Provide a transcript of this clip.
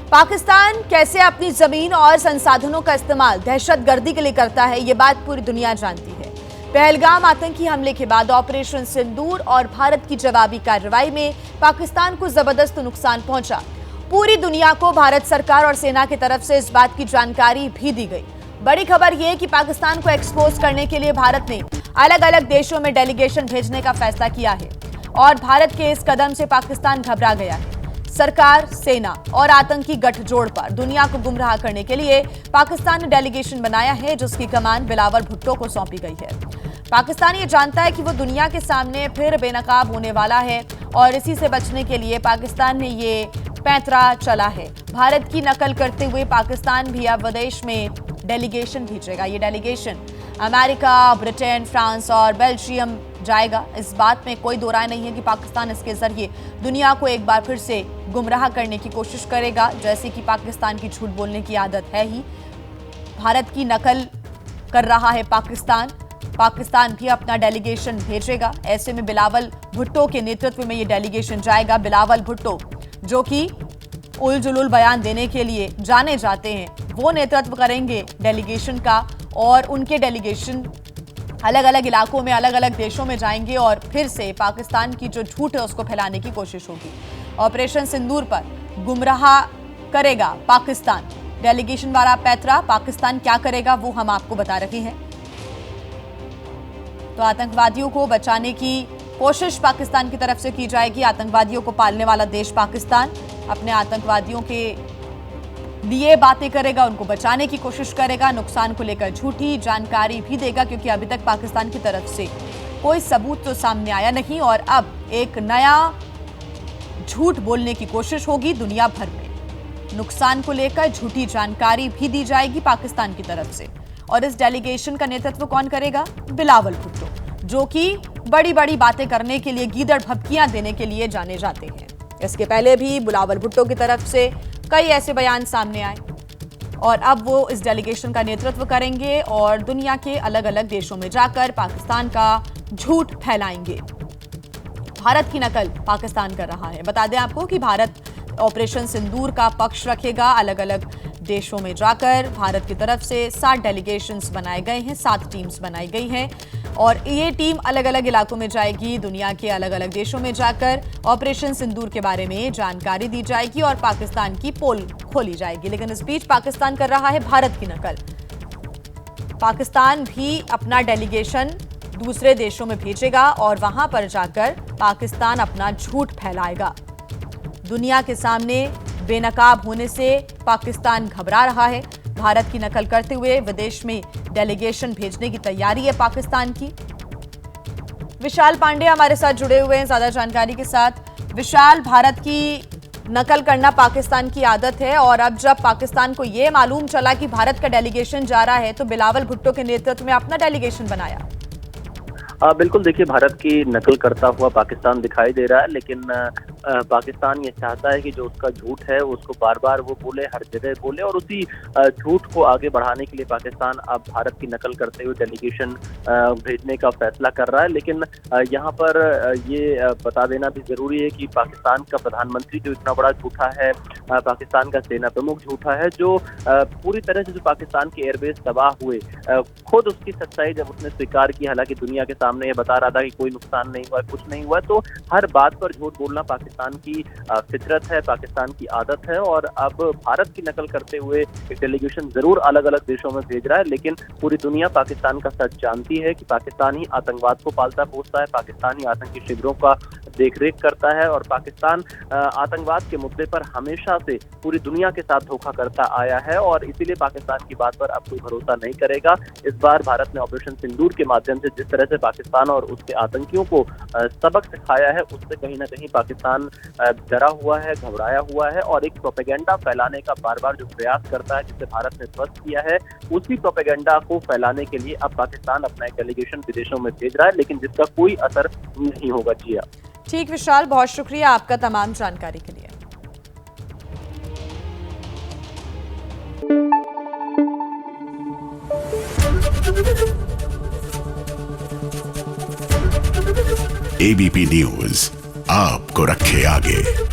पाकिस्तान कैसे अपनी जमीन और संसाधनों का इस्तेमाल दहशतगर्दी के लिए करता है, ये बात पूरी दुनिया जानती है। पहलगाम आतंकी हमले के बाद ऑपरेशन सिंदूर और भारत की जवाबी कार्रवाई में पाकिस्तान को जबरदस्त नुकसान पहुंचा। पूरी दुनिया को भारत सरकार और सेना की तरफ से इस बात की जानकारी भी दी गई। बड़ी खबर यह कि पाकिस्तान को एक्सपोज करने के लिए भारत ने अलग अलग देशों में डेलीगेशन भेजने का फैसला किया है और भारत के इस कदम से पाकिस्तान घबरा गया है। सरकार, सेना और आतंकी गठजोड़ पर दुनिया को गुमराह करने के लिए पाकिस्तान ने डेलीगेशन बनाया है, जिसकी कमान बिलावल भुट्टो को सौंपी गई है। पाकिस्तान ये जानता है कि वो दुनिया के सामने फिर बेनकाब होने वाला है और इसी से बचने के लिए पाकिस्तान ने ये पैंतरा चला है। भारत की नकल करते हुए पाकिस्तान भी अब विदेश में डेलीगेशन भेजेगा। ये डेलीगेशन अमेरिका, ब्रिटेन, फ्रांस और बेल्जियम जाएगा। इस बात में कोई दो राय नहीं है कि पाकिस्तान इसके जरिए दुनिया को एक बार फिर से गुमराह करने की कोशिश करेगा, जैसे कि पाकिस्तान की झूठ बोलने की आदत है ही। भारत की नकल कर रहा है पाकिस्तान भी अपना डेलीगेशन भेजेगा। ऐसे में बिलावल भुट्टो के नेतृत्व में ये डेलीगेशन जाएगा। बिलावल भुट्टो जो कि उल जुलूल बयान देने के लिए जाने जाते हैं, वो नेतृत्व करेंगे डेलीगेशन का और उनके डेलीगेशन अलग अलग इलाकों में, अलग अलग देशों में जाएंगे और फिर से पाकिस्तान की जो झूठ है उसको फैलाने की कोशिश होगी। ऑपरेशन सिंदूर पर गुमराह करेगा पाकिस्तान। डेलीगेशन वाला पैतरा पाकिस्तान क्या करेगा वो हम आपको बता रहे हैं। तो आतंकवादियों को बचाने की कोशिश पाकिस्तान की तरफ से की जाएगी। आतंकवादियों को पालने वाला देश पाकिस्तान अपने आतंकवादियों के लिए बातें करेगा, उनको बचाने की कोशिश करेगा, नुकसान को लेकर झूठी जानकारी भी देगा, क्योंकि अभी तक पाकिस्तान की तरफ से कोई सबूत तो सामने आया नहीं और अब एक नया झूठ बोलने की कोशिश होगी दुनिया भर में। नुकसान को लेकर झूठी जानकारी भी दी जाएगी पाकिस्तान की तरफ से। और इस डेलीगेशन का नेतृत्व कौन करेगा? बिलावल भुट्टो, जो कि बड़ी बड़ी बातें करने के लिए, गीदड़ भभकियां देने के लिए जाने जाते हैं। इसके पहले भी बिलावल भुट्टो की तरफ से कई ऐसे बयान सामने आए और अब वो इस डेलीगेशन का नेतृत्व करेंगे और दुनिया के अलग अलग देशों में जाकर पाकिस्तान का झूठ फैलाएंगे। भारत की नकल पाकिस्तान कर रहा है। बता दें आपको कि भारत ऑपरेशन सिंदूर का पक्ष रखेगा। अलग अलग देशों में जाकर भारत की तरफ से 7 डेलीगेशंस बनाए गए हैं, 7 टीम्स बनाई गई हैं और ये टीम अलग अलग इलाकों में जाएगी। दुनिया के अलग अलग देशों में जाकर ऑपरेशन सिंदूर के बारे में जानकारी दी जाएगी और पाकिस्तान की पोल खोली जाएगी। लेकिन इस बीच पाकिस्तान कर रहा है भारत की नकल। पाकिस्तान भी अपना डेलीगेशन दूसरे देशों में भेजेगा और वहां पर जाकर पाकिस्तान अपना झूठ फैलाएगा। दुनिया के सामने बेनकाब होने से पाकिस्तान घबरा रहा है। भारत की नकल करते हुए विदेश में डेलीगेशन भेजने की तैयारी है पाकिस्तान की। विशाल पांडे हमारे साथ जुड़े हुए हैं ज्यादा जानकारी के साथ। विशाल, भारत की नकल करना पाकिस्तान की आदत है और अब जब पाकिस्तान को यह मालूम चला कि भारत का डेलीगेशन जा रहा है तो बिलावल भुट्टो के नेतृत्व में अपना डेलीगेशन बनाया। बिल्कुल, देखिए, भारत की नकल करता हुआ पाकिस्तान दिखाई दे रहा है, लेकिन पाकिस्तान ये चाहता है कि जो उसका झूठ है उसको बार बार वो बोले, हर जगह बोले और उसी झूठ को आगे बढ़ाने के लिए पाकिस्तान अब भारत की नकल करते हुए डेलीगेशन भेजने का फैसला कर रहा है। लेकिन यहाँ पर ये बता देना भी जरूरी है कि पाकिस्तान का प्रधानमंत्री जो इतना बड़ा झूठा है, पाकिस्तान का सेना प्रमुख झूठा है, जो पूरी तरह से जो पाकिस्तान के एयरबेस तबाह हुए, खुद उसकी सच्चाई जब उसने स्वीकार की, हालांकि दुनिया के सामने ये बता रहा था कि कोई नुकसान नहीं हुआ, कुछ नहीं हुआ, तो हर बात पर झूठ बोलना पाकिस्तान की फितरत है, पाकिस्तान की आदत है। और अब भारत की नकल करते हुए एक डेलीगेशन जरूर अलग अलग देशों में भेज रहा है, लेकिन पूरी दुनिया पाकिस्तान का सच जानती है कि पाकिस्तान ही आतंकवाद को पालता पोसता है, पाकिस्तान ही आतंकी शिविरों का देखरेख करता है और पाकिस्तान आतंकवाद के मुद्दे पर हमेशा से पूरी दुनिया के साथ धोखा करता आया है और इसीलिए पाकिस्तान की बात पर अब कोई भरोसा नहीं करेगा। इस बार भारत ने ऑपरेशन सिंदूर के माध्यम से जिस तरह से पाकिस्तान और उसके आतंकियों को सबक सिखाया है, उससे कहीं ना कहीं पाकिस्तान डरा हुआ है, घबराया हुआ है और एक प्रोपेगेंडा फैलाने का बार बार जो प्रयास करता है, जिसे भारत ने ध्वस्त किया है, उसी प्रोपेगेंडा को फैलाने के लिए अब पाकिस्तान अपना एक डेलीगेशन विदेशों में भेज रहा है, लेकिन जिसका कोई असर नहीं होगा। जी हाँ, ठीक विशाल, बहुत शुक्रिया आपका तमाम जानकारी के लिए। एबीपी न्यूज आपको रखे आगे।